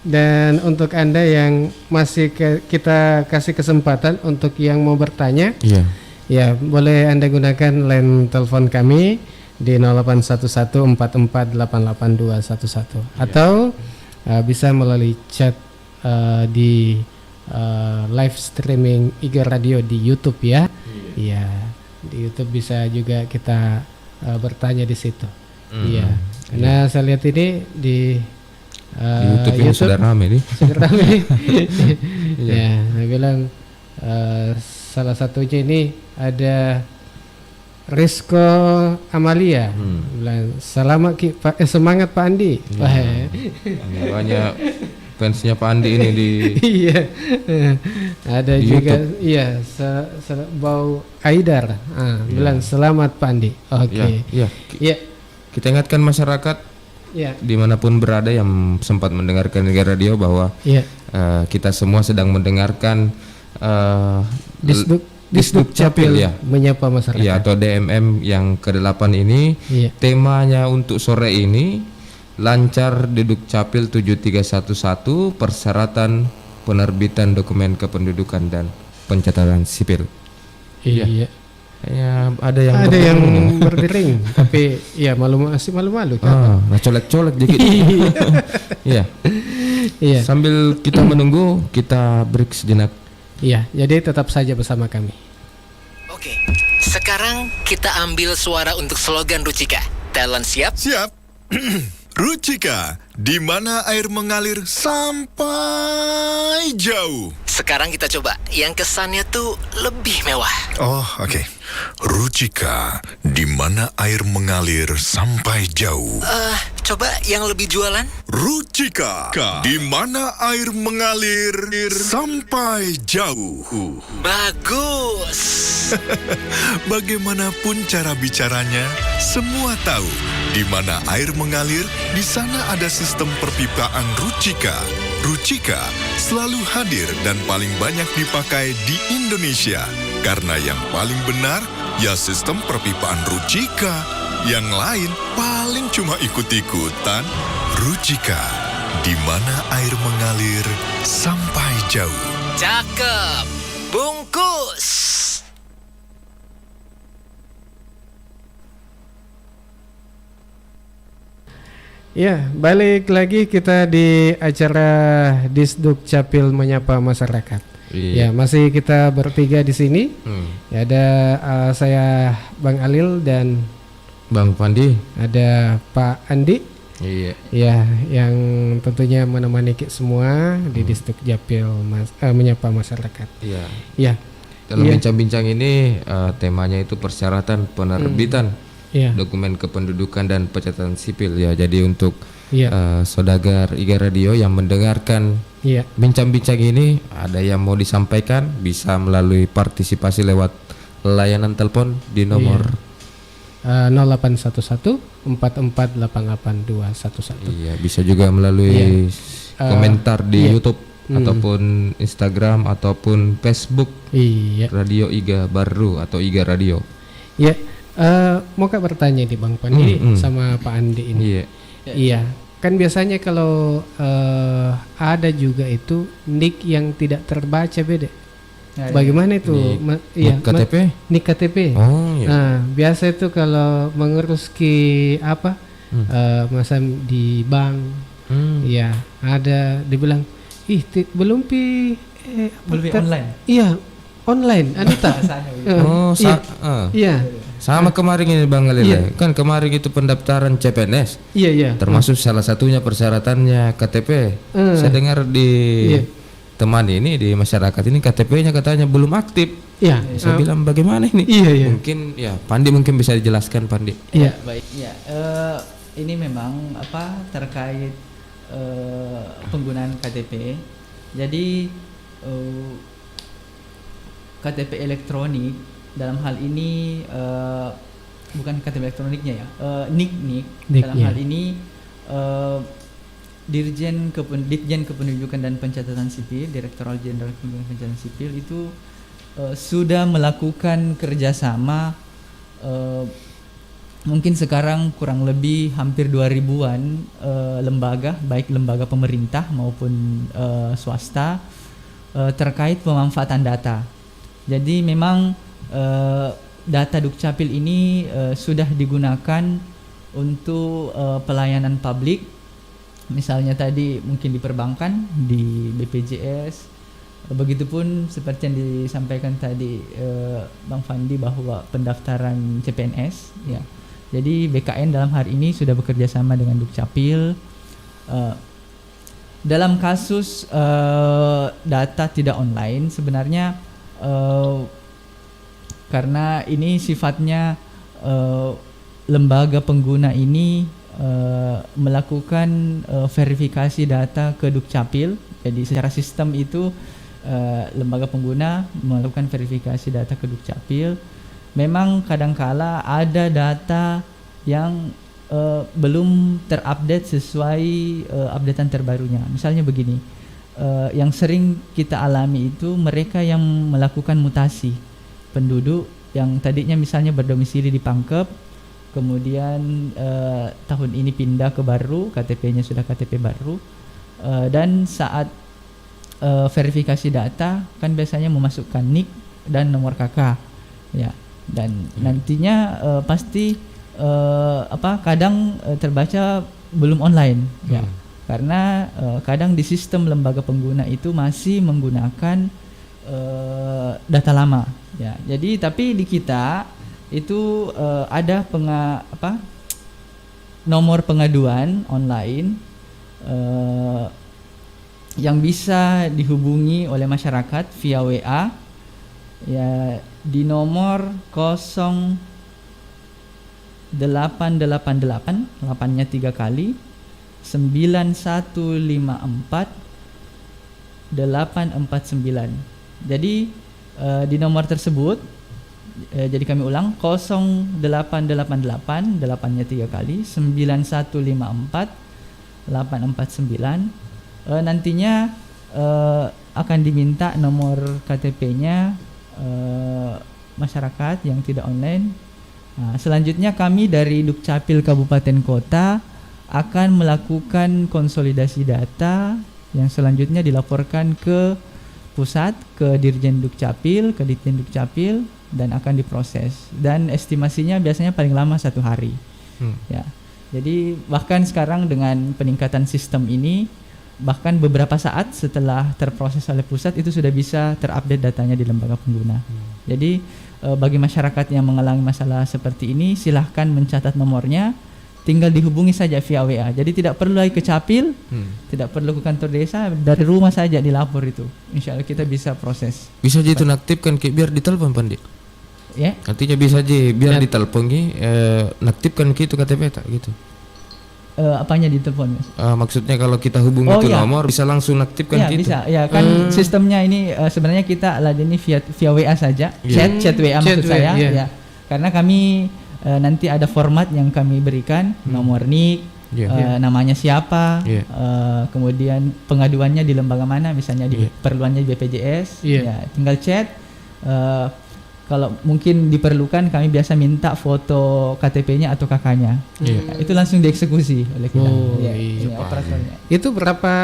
Dan untuk Anda yang masih kita kasih kesempatan untuk yang mau bertanya, ya boleh Anda gunakan line telepon kami di 081144888211 atau bisa melalui chat di live streaming IG Radio di YouTube ya. Iya, di YouTube bisa juga kita bertanya di situ. Iya, karena saya lihat ini di YouTube ini sudah rame nih. Sudah rame. Ya, saya bilang salah satunya ini ada Rizko Amalia bilang selamat semangat Pak Andi. Banyak fansnya Pak Andi ini di iya. Ada di juga YouTube. iya Bau Aidar bilang selamat Pak Andi. Oke. Iya. Kita ingatkan masyarakat dimanapun berada yang sempat mendengarkan IG Radio bahwa kita semua sedang mendengarkan Disduk Capil menyapa masyarakat. Ya, atau DMM yang ke-8 ini. Temanya untuk sore ini lancar Disduk Capil 7311 persyaratan penerbitan dokumen kependudukan dan pencatatan sipil. Iya. Ya, ada yang berdering tapi ya malu-malu kan. Nah colek-colek dikit. Iya. Sambil kita menunggu, kita break sejenak. Iya, jadi tetap saja bersama kami. Oke, sekarang kita ambil suara untuk slogan Rucika. Talent siap? Siap. Rucika, di mana air mengalir sampai jauh. Sekarang kita coba yang kesannya tuh lebih mewah. Oh, oke. Rucika, di mana air mengalir sampai jauh. Coba yang lebih jualan. Rucika, di mana air mengalir sampai jauh. Bagus. Bagaimanapun cara bicaranya, semua tahu di mana air mengalir, di sana ada sistem perpipaan Rucika. Rucika selalu hadir dan paling banyak dipakai di Indonesia. Karena yang paling benar, ya sistem perpipaan Rucika. Yang lain paling cuma ikut-ikutan. Rucika, di mana air mengalir sampai jauh. Cakep. Bungkus. Ya, balik lagi kita di acara Disduk Capil menyapa masyarakat. Ya, masih kita bertiga di sini. Ya, ada saya Bang Alil dan Bang Pandi. Ada Pak Andi. Iya. Ya, yang tentunya menemani kita semua di Disduk Capil menyapa masyarakat. Iya. Ya. Dalam bincang-bincang ini temanya itu persyaratan penerbitan dokumen kependudukan dan pencatatan sipil ya. Jadi untuk saudagar IG Radio yang mendengarkan bincang-bincang ini, ada yang mau disampaikan bisa melalui partisipasi lewat layanan telepon di nomor 081144888211. Iya, bisa juga melalui komentar di YouTube ataupun Instagram ataupun Facebook. Radio Iga Baru atau Iga Radio. Iya. Mau bertanya nih Bang Pandi sama Pak Andi ini. Iya. Kan biasanya kalau ada juga itu nick yang tidak terbaca beda. Bagaimana itu? Nik KTP? Nik KTP. Oh iya. Nah, biasa itu kalau mengurus masa di bank, ya ada dibilang, belum online. Iya, online. Anita. Sama kemarin ini Bang Alil. Kan kemarin itu pendaftaran CPNS. Iya. Termasuk salah satunya persyaratannya KTP. Saya dengar di teman ini di masyarakat ini KTP-nya katanya belum aktif. Iya. Saya bilang bagaimana ini? Iya. Mungkin Pandi mungkin bisa dijelaskan Pandi. Iya. Baik. Ya. Ini memang terkait penggunaan KTP. Jadi KTP elektronik dalam hal ini bukan KTP elektroniknya ya, NIK dalam hal ini Ditjen Kependudukan dan Pencatatan Sipil, Direktorat Jenderal Kependudukan dan Pencatatan Sipil itu sudah melakukan kerjasama mungkin sekarang kurang lebih hampir 2000-an lembaga, baik lembaga pemerintah maupun swasta terkait pemanfaatan data. Jadi memang data Dukcapil ini sudah digunakan untuk pelayanan publik, misalnya tadi mungkin di perbankan, di BPJS. Begitupun seperti yang disampaikan tadi Bang Fandi bahwa pendaftaran CPNS, ya. Jadi BKN dalam hari ini sudah bekerja sama dengan Dukcapil. Dalam kasus data tidak online sebenarnya karena ini sifatnya lembaga pengguna ini melakukan verifikasi data ke Dukcapil. Jadi secara sistem itu lembaga pengguna melakukan verifikasi data ke Dukcapil. Memang kadangkala ada data yang belum terupdate sesuai updatean terbarunya. Misalnya begini, yang sering kita alami itu mereka yang melakukan mutasi penduduk yang tadinya misalnya berdomisili di Pangkep, kemudian tahun ini pindah ke baru, KTP-nya sudah KTP baru, dan saat verifikasi data kan biasanya memasukkan NIK dan nomor KK, ya, dan nantinya pasti kadang terbaca belum online, ya, karena kadang di sistem lembaga pengguna itu masih menggunakan data lama, ya. Jadi tapi di kita itu ada nomor pengaduan online yang bisa dihubungi oleh masyarakat via WA, ya, di nomor 0888, 8-nya 3 kali, 9154 849. Jadi di nomor tersebut, jadi kami ulang, 0888, 8-nya 3 kali, 9154 849. Nantinya akan diminta nomor KTP-nya masyarakat yang tidak online. Nah, selanjutnya kami dari Dukcapil Kabupaten Kota akan melakukan konsolidasi data yang selanjutnya dilaporkan ke pusat, ke Dirjen Dukcapil, ke Ditjen Dukcapil, dan akan diproses. Dan estimasinya biasanya paling lama 1 hari. Ya. Jadi bahkan sekarang dengan peningkatan sistem ini, bahkan beberapa saat setelah terproses oleh pusat itu sudah bisa terupdate datanya di lembaga pengguna. Jadi bagi masyarakat yang mengalami masalah seperti ini, silahkan mencatat nomornya, tinggal dihubungi saja via WA. Jadi tidak perlu lagi ke Capil, tidak perlu ke kantor desa, dari rumah saja dilapor itu. Insya Allah kita bisa proses. Bisa aja itu naktifkan biar ditelepon Pandi. Ya. Artinya bisa aja biar ditelepon naktifkan gitu KTP tak gitu. Apanya di telepon, Mas? Maksudnya kalau kita hubungi itu nomor bisa langsung aktifkan gitu. Bisa, ya kan sistemnya ini sebenarnya kita ladeni via WA saja, chat WA maksud saya, ya. Karena kami nanti ada format yang kami berikan, nomor NIK, namanya siapa, kemudian pengaduannya di lembaga mana, misalnya di perluannya di BPJS, ya tinggal chat. Kalau mungkin diperlukan kami biasa minta foto KTP-nya atau KK-nya. Itu langsung dieksekusi oleh kita. Operatornya. Itu berapa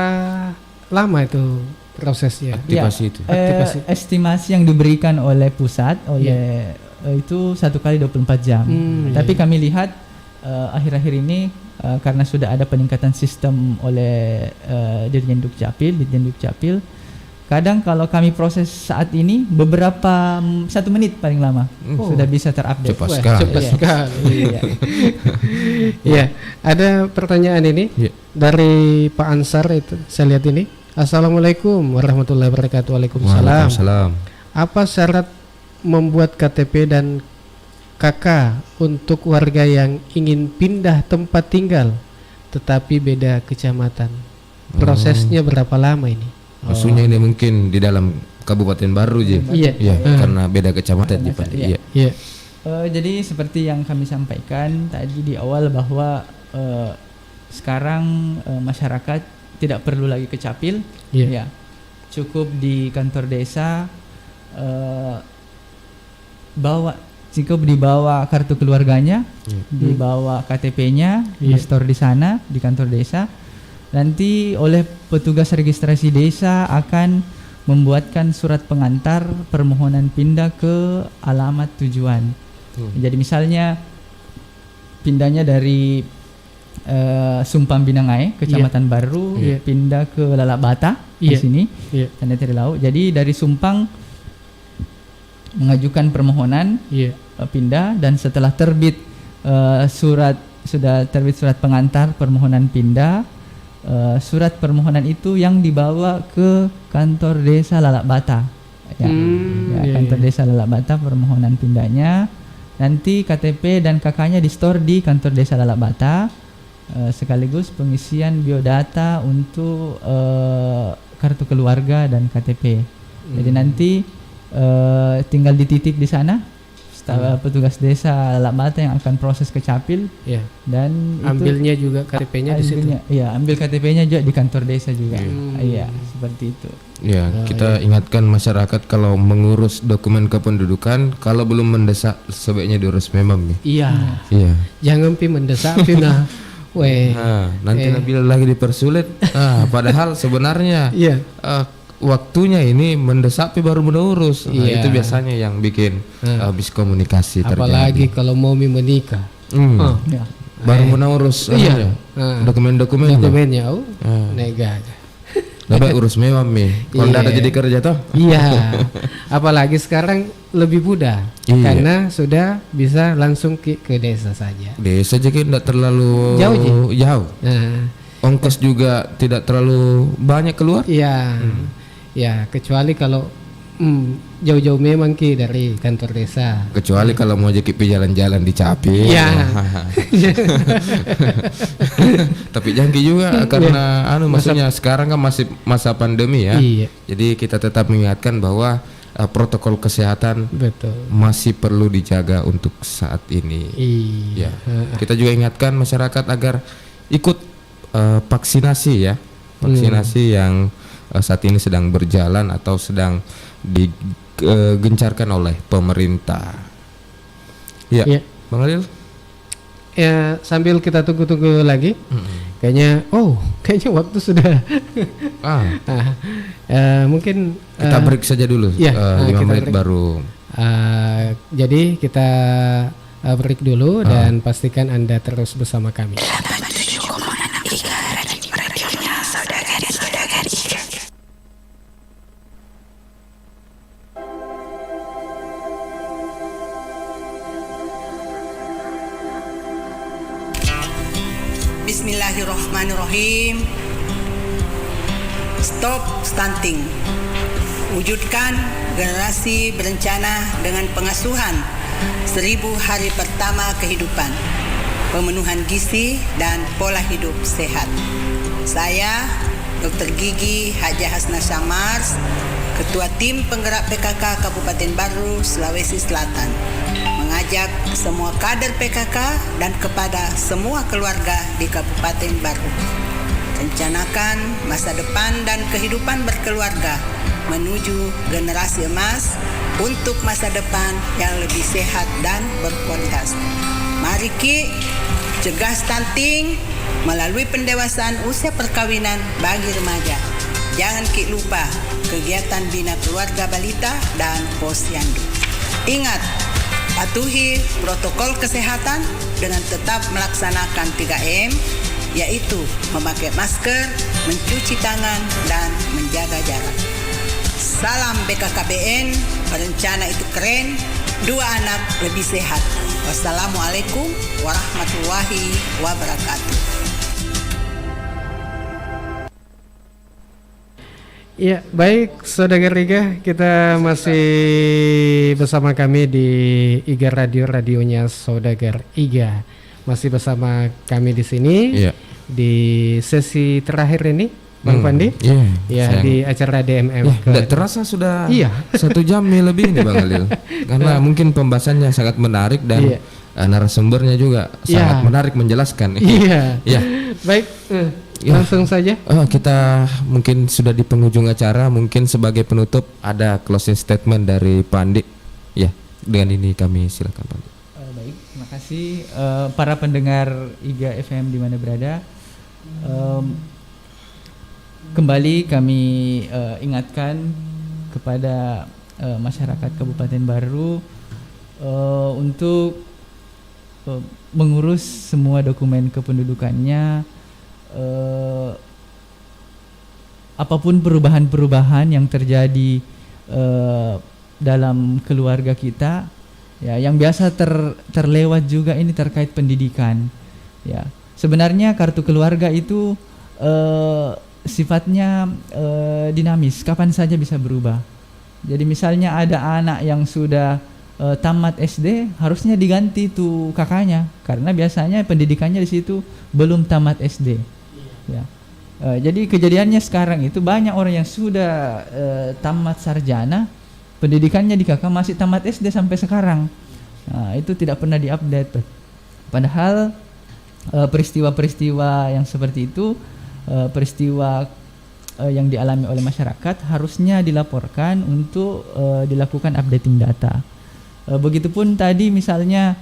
lama itu prosesnya? Aktivasi itu. Estimasi yang diberikan oleh pusat itu 1 kali 24 jam. Tapi kami lihat akhir-akhir ini karena sudah ada peningkatan sistem oleh Dirjen Dukcapil, kadang kalau kami proses saat ini beberapa 1 menit paling lama sudah bisa terupdate. Cepat sekali. Ya, ada pertanyaan ini dari Pak Ansar, itu saya lihat ini. Assalamualaikum warahmatullahi wabarakatuh. Waalaikumsalam. Apa syarat membuat KTP dan KK untuk warga yang ingin pindah tempat tinggal tetapi beda kecamatan? Prosesnya berapa lama ini? Maksudnya ini mungkin di dalam kabupaten baru aja. Karena beda kecamatan di Pandi. Jadi seperti yang kami sampaikan tadi di awal bahwa sekarang masyarakat tidak perlu lagi ke Capil, cukup di kantor desa, bawa cukup dibawa kartu keluarganya, dibawa KTP-nya, di-store di sana di kantor desa. Nanti oleh petugas registrasi desa akan membuatkan surat pengantar permohonan pindah ke alamat tujuan. Jadi misalnya pindahnya dari Sumpang Binangai, Kecamatan Baru, pindah ke Lalak Bata di sini, Tanda Tiri Laut. Jadi dari Sumpang mengajukan permohonan pindah, dan setelah terbit surat pengantar permohonan pindah, surat permohonan itu yang dibawa ke kantor desa Lalak Bata. Kantor desa Lalak Bata permohonan pindahnya. Nanti KTP dan KK-nya di-store di kantor desa Lalak Bata. Sekaligus pengisian biodata untuk kartu keluarga dan KTP. Jadi nanti tinggal dititip di sana, petugas desa Lalak Bata yang akan proses ke Capil, dan ambilnya juga KTP-nya di situ. Iya, ambil KTP-nya juga di kantor desa juga. Iya, seperti itu. Ya, kita ingatkan masyarakat kalau mengurus dokumen kependudukan, kalau belum mendesak sebaiknya diurus memang. Iya. Jangan mendesak nah. Nanti Nabil lagi dipersulit. Padahal sebenarnya waktunya ini mendesak baru urus. Itu biasanya yang bikin habis komunikasi terjadi. Apalagi kalau mau menikah. Baru urus dokumennya. Nega. Lebih urus memang kalau ada jadi kerja toh. Apalagi sekarang lebih mudah karena sudah bisa langsung ke desa saja. Desa jadi tidak terlalu jauh. Ongkos juga tidak terlalu banyak keluar. Ya, kecuali kalau jauh-jauh memang dari kantor desa. Kecuali kalau mau jadi jalan-jalan di Capil. Tapi jangan juga karena maksudnya sekarang kan masih masa pandemi ya. Jadi kita tetap mengingatkan bahwa protokol kesehatan masih perlu dijaga untuk saat ini. Kita juga ingatkan masyarakat agar ikut vaksinasi ya. Vaksinasi yang saat ini sedang berjalan atau sedang digencarkan oleh pemerintah. Bang Alil? Ya, sambil kita tunggu lagi. Kayaknya waktu sudah. Mungkin kita break saja dulu. 5 menit baru. Jadi kita break dulu dan pastikan Anda terus bersama kami. Bismillahirrahmanirrahim. Stop stunting. Wujudkan generasi berencana dengan pengasuhan 1000 hari pertama kehidupan, pemenuhan gizi dan pola hidup sehat. Saya Dr. Gigi Haja Hasna Syamars, Ketua Tim Penggerak PKK Kabupaten Baru, Sulawesi Selatan, mengajak semua kader PKK dan kepada semua keluarga di Kabupaten Baru. Rencanakan masa depan dan kehidupan berkeluarga menuju generasi emas untuk masa depan yang lebih sehat dan berkualitas. Mari Ki, cegah stunting melalui pendewasaan usia perkawinan bagi remaja. Jangan Ki lupa kegiatan bina keluarga balita dan posyandu. Ingat, patuhi protokol kesehatan dengan tetap melaksanakan 3M, yaitu memakai masker, mencuci tangan, dan menjaga jarak. Salam BKKBN, berencana itu keren, 2 anak lebih sehat. Wassalamualaikum warahmatullahi wabarakatuh. Ya, baik Saudara Iga, kita masih bersama kami di Iga Radio, radionya Saudara Iga. Masih bersama kami di sini di sesi terakhir ini, Bang Pandi. Di acara DMM. Tidak terasa sudah 1 jam lebih nih Bang Alil. Karena mungkin pembahasannya sangat menarik dan narasumbernya juga sangat menarik menjelaskan. Baik. Langsung saja. Kita mungkin sudah di penghujung acara. Mungkin sebagai penutup ada closing statement dari Pandi. Dengan ini kami silakan Pak. Baik, terima kasih para pendengar IGA FM di mana berada. Kembali kami ingatkan kepada masyarakat Kabupaten Baru untuk mengurus semua dokumen kependudukannya. Apapun perubahan-perubahan yang terjadi dalam keluarga kita, ya, yang biasa terlewat juga ini terkait pendidikan. Ya, sebenarnya kartu keluarga itu sifatnya dinamis, kapan saja bisa berubah. Jadi misalnya ada anak yang sudah tamat SD, harusnya diganti tuh kakaknya, karena biasanya pendidikannya di situ belum tamat SD. Ya. Jadi kejadiannya sekarang itu banyak orang yang sudah tamat sarjana, pendidikannya di kakak masih tamat SD sampai sekarang. Nah, itu tidak pernah diupdate. Padahal peristiwa-peristiwa yang seperti itu, peristiwa yang dialami oleh masyarakat harusnya dilaporkan untuk dilakukan updating data. Begitupun tadi misalnya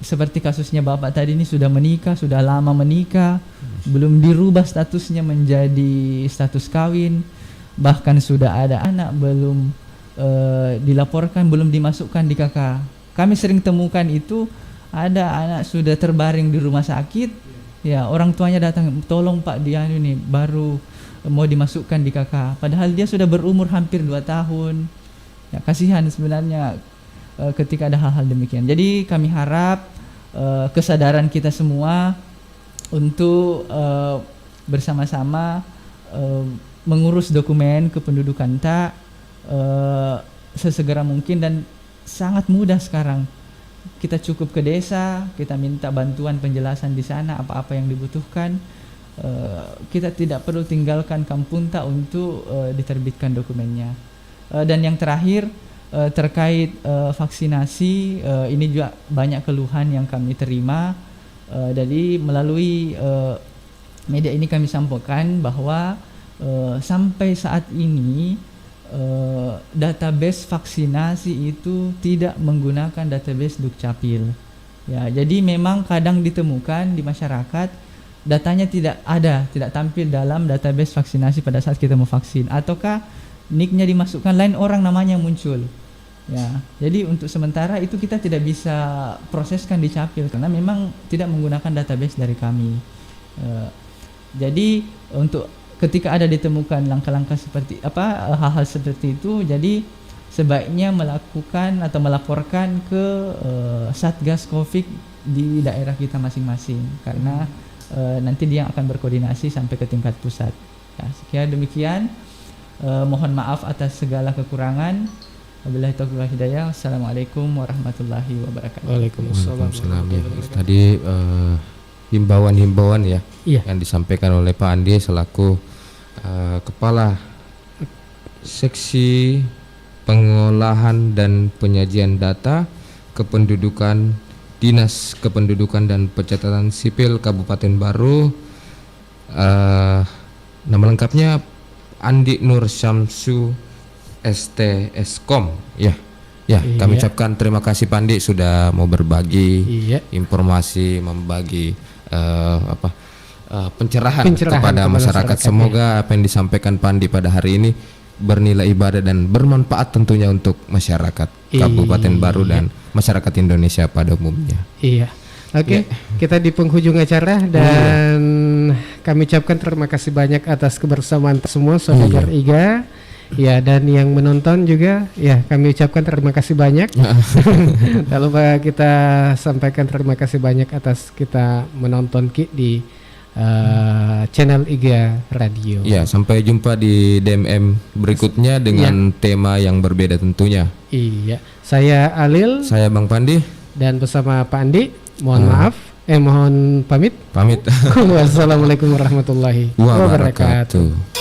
seperti kasusnya Bapak tadi ini sudah menikah, sudah lama menikah, belum dirubah statusnya menjadi status kawin, bahkan sudah ada anak belum dilaporkan, belum dimasukkan di KK. Kami sering temukan itu ada anak sudah terbaring di rumah sakit, ya orang tuanya datang, tolong Pak dia ini baru mau dimasukkan di KK, padahal dia sudah berumur hampir 2 tahun. Ya, kasihan sebenarnya ketika ada hal-hal demikian. Jadi kami harap kesadaran kita semua untuk bersama-sama mengurus dokumen kependudukan tak sesegera mungkin, dan sangat mudah sekarang. Kita cukup ke desa, kita minta bantuan penjelasan di sana apa-apa yang dibutuhkan. Kita tidak perlu tinggalkan kampung tak untuk diterbitkan dokumennya. Dan yang terakhir terkait vaksinasi, ini juga banyak keluhan yang kami terima. Jadi melalui media ini kami sampaikan bahwa sampai saat ini database vaksinasi itu tidak menggunakan database Dukcapil. Ya, jadi memang kadang ditemukan di masyarakat datanya tidak ada, tidak tampil dalam database vaksinasi pada saat kita mau vaksin, ataukah nicknya dimasukkan lain orang namanya yang muncul. Ya, jadi untuk sementara itu kita tidak bisa proseskan di Capil karena memang tidak menggunakan database dari kami. Jadi untuk ketika ada ditemukan langkah-langkah seperti hal-hal seperti itu, jadi sebaiknya melakukan atau melaporkan ke Satgas Covid di daerah kita masing-masing, karena nanti dia akan berkoordinasi sampai ke tingkat pusat. Ya, sekian demikian. Mohon maaf atas segala kekurangan. Wabillahi taufiq wal hidayah. Assalamualaikum warahmatullahi wabarakatuh. Waalaikumsalam. Tadi himbauan-himbauan ya, yang disampaikan oleh Pak Andi selaku Kepala Seksi Pengolahan dan Penyajian Data Kependudukan Dinas Kependudukan dan Pencatatan Sipil Kabupaten Baru. Nama lengkapnya Andi Nur Syamsu STSkom. Kami ucapkan terima kasih Pak Andi sudah mau berbagi informasi, membagi pencerahan kepada masyarakat. Semoga apa yang disampaikan Pak Andi pada hari ini bernilai ibadah dan bermanfaat tentunya untuk masyarakat Kabupaten Baru dan masyarakat Indonesia pada umumnya. Oke, kita di penghujung acara dan kami ucapkan terima kasih banyak atas kebersamaan semua saudara IGA. Ya, dan yang menonton juga ya kami ucapkan terima kasih banyak. Tak lupa kita sampaikan terima kasih banyak atas kita menonton di channel IGA Radio. Ya, sampai jumpa di DMM berikutnya dengan tema yang berbeda tentunya. Iya, saya Alil, saya Bang Pandi, dan bersama Pak Andi. Mohon maaf, mohon pamit. Wassalamualaikum warahmatullahi wabarakatuh.